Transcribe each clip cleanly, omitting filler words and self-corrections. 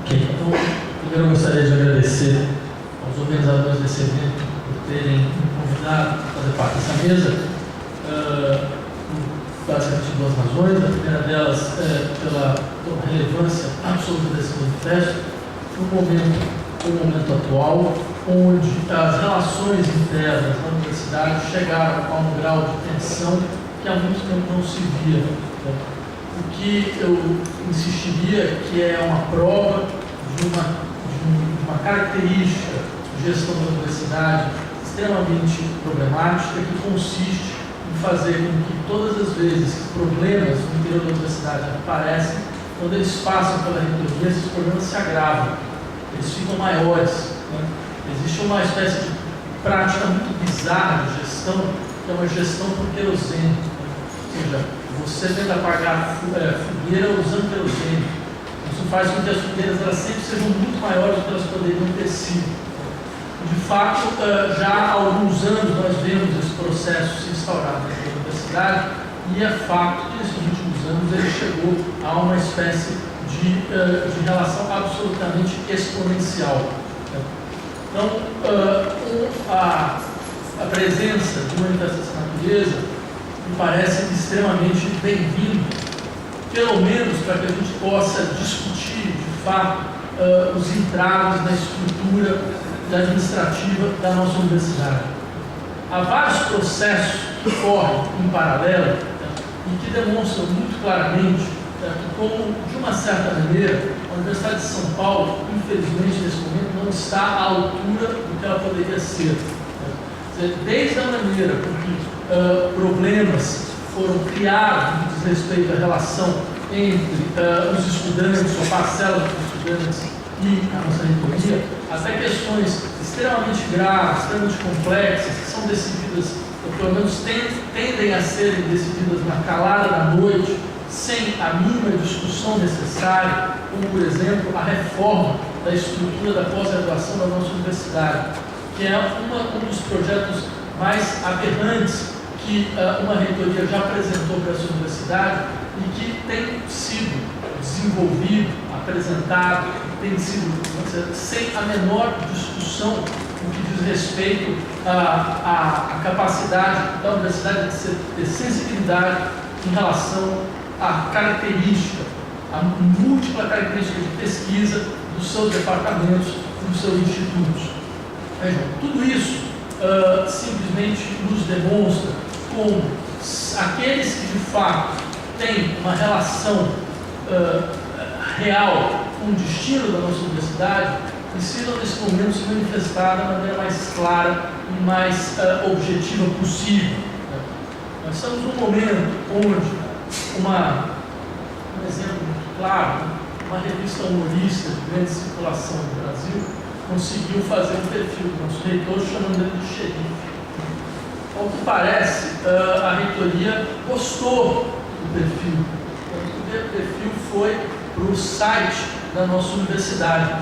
Então, primeiro eu gostaria de agradecer aos organizadores desse evento por terem me convidado a fazer parte dessa mesa, basicamente duas razões. A primeira delas é pela relevância absoluta desse manifesto, no momento atual, onde as relações internas da universidade chegaram a um grau de tensão que há muito tempo não se via. O que eu insistiria que é uma prova de uma característica de gestão da universidade extremamente problemática, que consiste em fazer com que todas as vezes que problemas no interior da universidade aparecem, quando eles passam pela reitoria, esses problemas se agravam, eles ficam maiores. Existe uma espécie de prática muito bizarra de gestão, que é uma gestão por querosene. Ou seja, você tenta apagar fogueira usando querosene. Isso faz com que as fogueiras elas sempre sejam muito maiores do que elas poderiam ter sido. De fato, já há alguns anos nós vemos esse processo se instaurar na universidade, e é fato que nesses últimos anos ele chegou a uma espécie de relação absolutamente exponencial. Então, a presença de uma manifestação dessa natureza me parece extremamente bem-vindo, pelo menos para que a gente possa discutir, de fato, os entraves na estrutura administrativa da nossa universidade. Há vários processos que correm em paralelo e que demonstram muito claramente que, como, de uma certa maneira, a Universidade de São Paulo, infelizmente, nesse momento, não está à altura do que ela poderia ser. Desde a maneira com que problemas foram criados no que diz respeito à relação entre os estudantes, ou parcela dos estudantes, e a nossa reitoria, até questões extremamente graves, extremamente complexas, que são decididas, ou pelo menos tendem a serem decididas na calada da noite, sem a mínima discussão necessária, como, por exemplo, a reforma da estrutura da pós-graduação da nossa universidade, que é um dos projetos mais aberrantes que uma reitoria já apresentou para essa universidade e que tem sido desenvolvido, apresentado, tem sido sem a menor discussão no que diz respeito à capacidade da universidade de ter sensibilidade em relação à característica, à múltipla característica de pesquisa dos seus departamentos e dos seus institutos. Vejam, tudo isso simplesmente nos demonstra como aqueles que de fato têm uma relação real com o destino da nossa universidade precisam nesse momento se manifestar da maneira mais clara e mais objetiva possível. Nós estamos num momento onde um exemplo muito claro, uma revista humorista de grande circulação no Brasil conseguiu fazer um perfil do nosso reitor chamando ele de xerife. Ao que parece, a reitoria gostou do perfil. O perfil foi para o site da nossa universidade.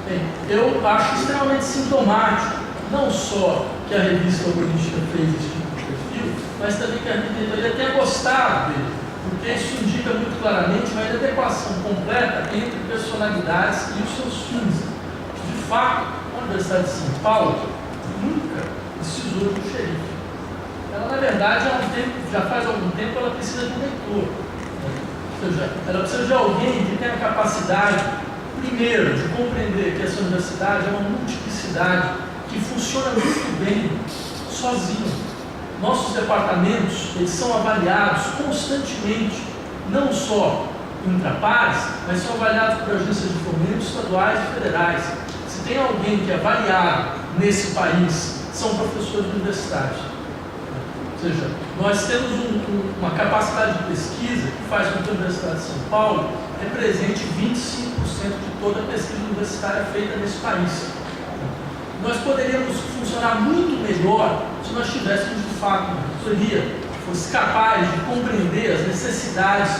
Bem, eu acho extremamente sintomático, não só que a revista humorística fez esse tipo de perfil, mas também que a reitoria tenha gostado dele, porque isso indica muito claramente uma inadequação completa entre personalidades e os seus fins. De fato, a Universidade de São Paulo nunca precisou de um xerife. Ela, na verdade, já faz algum tempo, ela precisa de um reitor. Ou seja, ela precisa de alguém que tenha a capacidade, primeiro, de compreender que essa universidade é uma multiplicidade que funciona muito bem sozinha. Nossos departamentos, eles são avaliados constantemente, não só intrapares, mas são avaliados por agências de fomento estaduais e federais. Se tem alguém que é avaliado nesse país, são professores universitários. Ou seja, nós temos uma capacidade de pesquisa que faz com que a Universidade de São Paulo represente 25% de toda a pesquisa universitária feita nesse país. Nós poderíamos funcionar muito melhor se nós tivéssemos, de fato, uma reitoria que fosse capaz de compreender as necessidades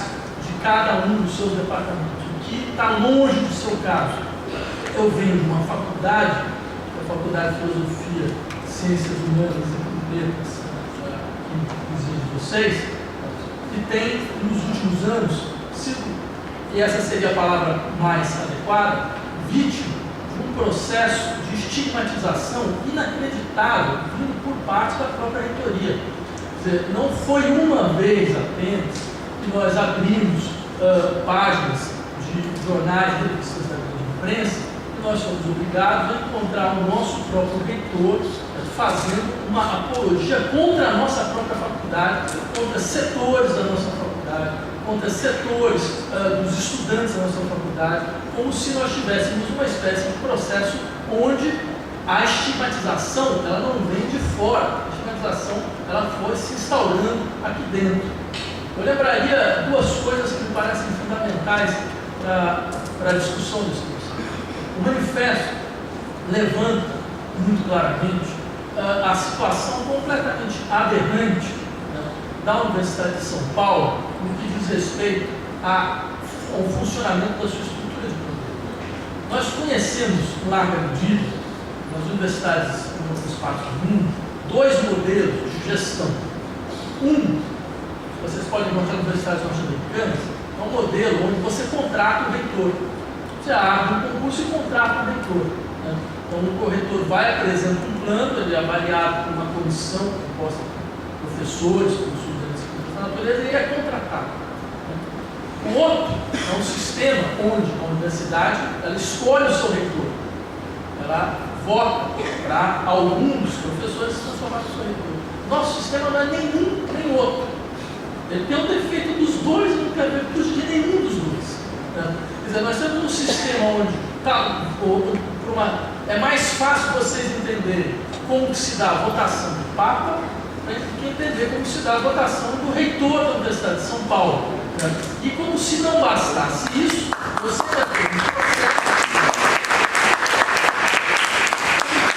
de cada um dos seus departamentos, o que está longe do seu caso. Eu venho de uma faculdade, a Faculdade de Filosofia, Ciências Humanas e Letras, de vocês, que tem, nos últimos anos, sido, e essa seria a palavra mais adequada, vítima de um processo de estigmatização inacreditável vindo por parte da própria reitoria. Quer dizer, não foi uma vez apenas que nós abrimos páginas de jornais e revistas da grande imprensa e nós somos obrigados a encontrar o nosso próprio reitor fazendo uma apologia contra a nossa própria faculdade, contra setores da nossa faculdade, contra setores dos estudantes da nossa faculdade, como se nós tivéssemos uma espécie de processo onde a estigmatização ela não vem de fora, a estigmatização ela foi se instaurando aqui dentro. Eu lembraria duas coisas que me parecem fundamentais para a discussão desse processo. O manifesto levanta muito claramente a situação completamente aberrante, né, da Universidade de São Paulo no que diz respeito ao funcionamento da sua estrutura de poder. Nós conhecemos, em larga medida, nas universidades em outras partes do mundo, dois modelos de gestão. Vocês podem encontrar nas universidades norte-americanas, é um modelo onde você contrata o reitor. Você abre um concurso e contrata o reitor, né? Então, o corretor vai apresentar um plano, ele é avaliado por uma comissão composta por professores, por estudantes da natureza, e ele é contratado. O outro é um sistema onde a universidade ela escolhe o seu reitor. Ela vota para algum dos professores se transformar no seu reitor. Nosso sistema não é nenhum nem outro. Ele tem o defeito dos dois e não tem o defeito de nenhum dos dois. Né? Quer dizer, nós temos um sistema onde é mais fácil vocês entenderem como se dá a votação do Papa do que entender como se dá a votação do reitor da Universidade de São Paulo. Né? E como se não bastasse isso, você vai ter um processo.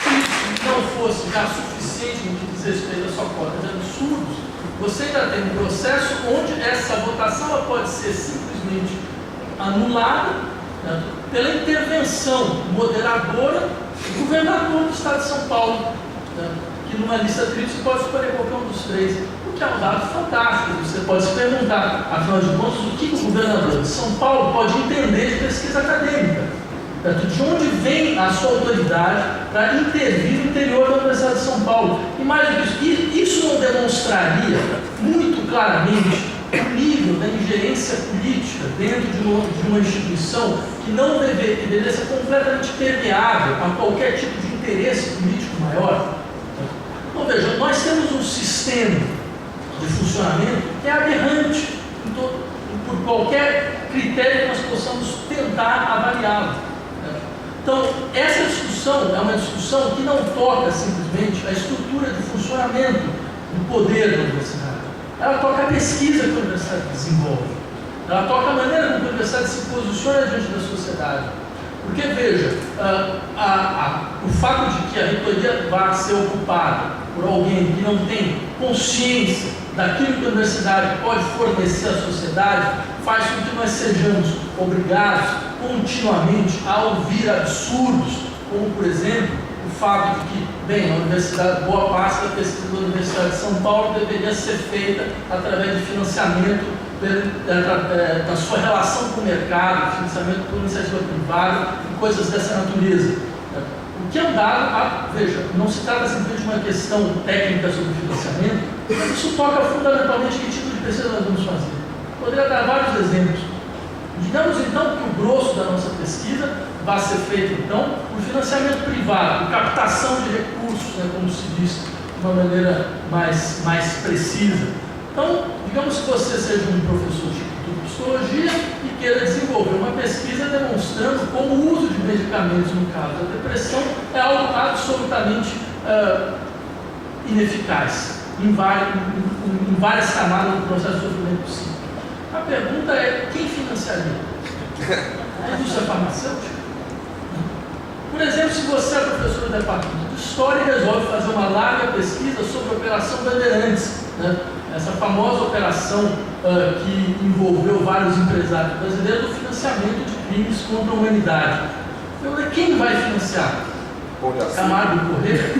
Se isso não fosse já suficiente no que diz respeito à sua cota de absurdos, você ainda tem um processo onde essa votação ela pode ser simplesmente anulada, né, pela intervenção moderadora do governador do estado de São Paulo, né, que numa lista tríplice pode escolher qualquer um dos três, o que é um dado fantástico. Você pode se perguntar, afinal de contas, o que o governador de São Paulo pode entender de pesquisa acadêmica, de onde vem a sua autoridade para intervir no interior da Universidade de São Paulo. E mais do que isso não demonstraria muito claramente o nível da ingerência política dentro de uma instituição que não deveria ser completamente permeável a qualquer tipo de interesse político maior? Então, veja, nós temos um sistema de funcionamento que é aberrante por qualquer critério que nós possamos tentar avaliá-lo. Então, essa discussão é uma discussão que não toca simplesmente a estrutura de funcionamento do poder da universidade. Ela toca a pesquisa que a universidade desenvolve. Ela toca a maneira como a universidade se posiciona diante da sociedade. Porque, veja, o fato de que a reitoria vá ser ocupada por alguém que não tem consciência daquilo que a universidade pode fornecer à sociedade faz com que nós sejamos obrigados continuamente a ouvir absurdos, como, por exemplo, o fato de que, bem, a universidade, boa parte da pesquisa da Universidade de São Paulo deveria ser feita através de financiamento da sua relação com o mercado, financiamento por iniciativa privada e coisas dessa natureza. O que é um dado, veja, não se trata simplesmente de uma questão técnica sobre financiamento, mas isso toca fundamentalmente que tipo de pesquisa nós vamos fazer. Poderia dar vários exemplos. Digamos então que o grosso da nossa pesquisa vai ser feito então por financiamento privado, por captação de recursos, né, como se diz de uma maneira mais precisa. Então, digamos que você seja um professor de psicologia e queira desenvolver uma pesquisa demonstrando como o uso de medicamentos no caso da depressão é algo absolutamente ineficaz em várias camadas do processo de sofrimento psíquico. A pergunta é, quem financiaria? A indústria farmacêutica? Por exemplo, se você é professor do departamento de História e resolve fazer uma larga pesquisa sobre a Operação Bandeirantes, né? Essa famosa operação que envolveu vários empresários brasileiros no financiamento de crimes contra a humanidade. Quem vai financiar? Camargo Correia,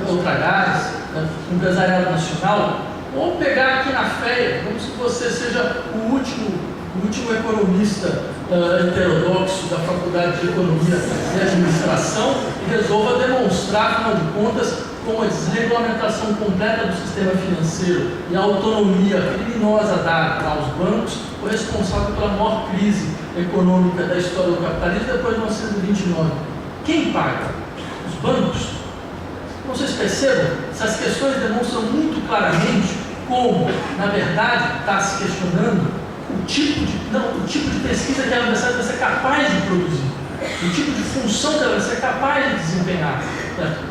Ultragás, Empresariado Nacional? Ou pegar aqui na FEA, como se você seja o último economista heterodoxo da Faculdade Faculdade de Economia e Administração e resolva demonstrar, afinal de contas, como a desregulamentação completa do sistema financeiro e a autonomia criminosa dada aos bancos foi responsável pela maior crise econômica da história do capitalismo depois de 1929. Quem paga? Os bancos. Vocês percebam, essas questões demonstram muito claramente como, na verdade, está se questionando o tipo de pesquisa que a universidade vai ser capaz de produzir, o tipo de função que ela vai ser capaz de desempenhar.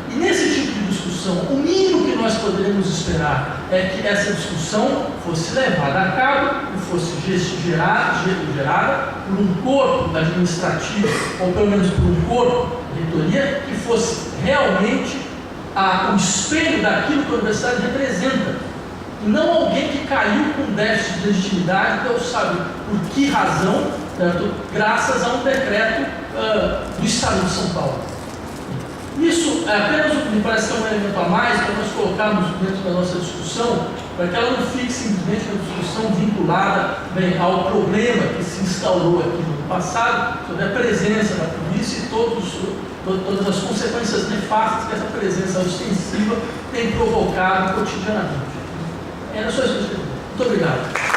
E nesse tipo de discussão, o mínimo que nós poderíamos esperar é que essa discussão fosse levada a cabo e fosse gerada por um corpo administrativo, ou pelo menos por um corpo de reitoria, que fosse realmente o espelho daquilo que a universidade representa. E não alguém que caiu com déficit de legitimidade, Deus sabe por que razão, certo? Graças a um decreto do Estado de São Paulo. Isso é apenas o que me parece que é um elemento a mais para nós colocarmos dentro da nossa discussão, para que ela não fique simplesmente uma discussão vinculada ao problema que se instaurou aqui no passado, sobre a presença da polícia e todas as consequências nefastas que essa presença ostensiva tem provocado cotidianamente. Era só isso que eu queria dizer. Muito obrigado.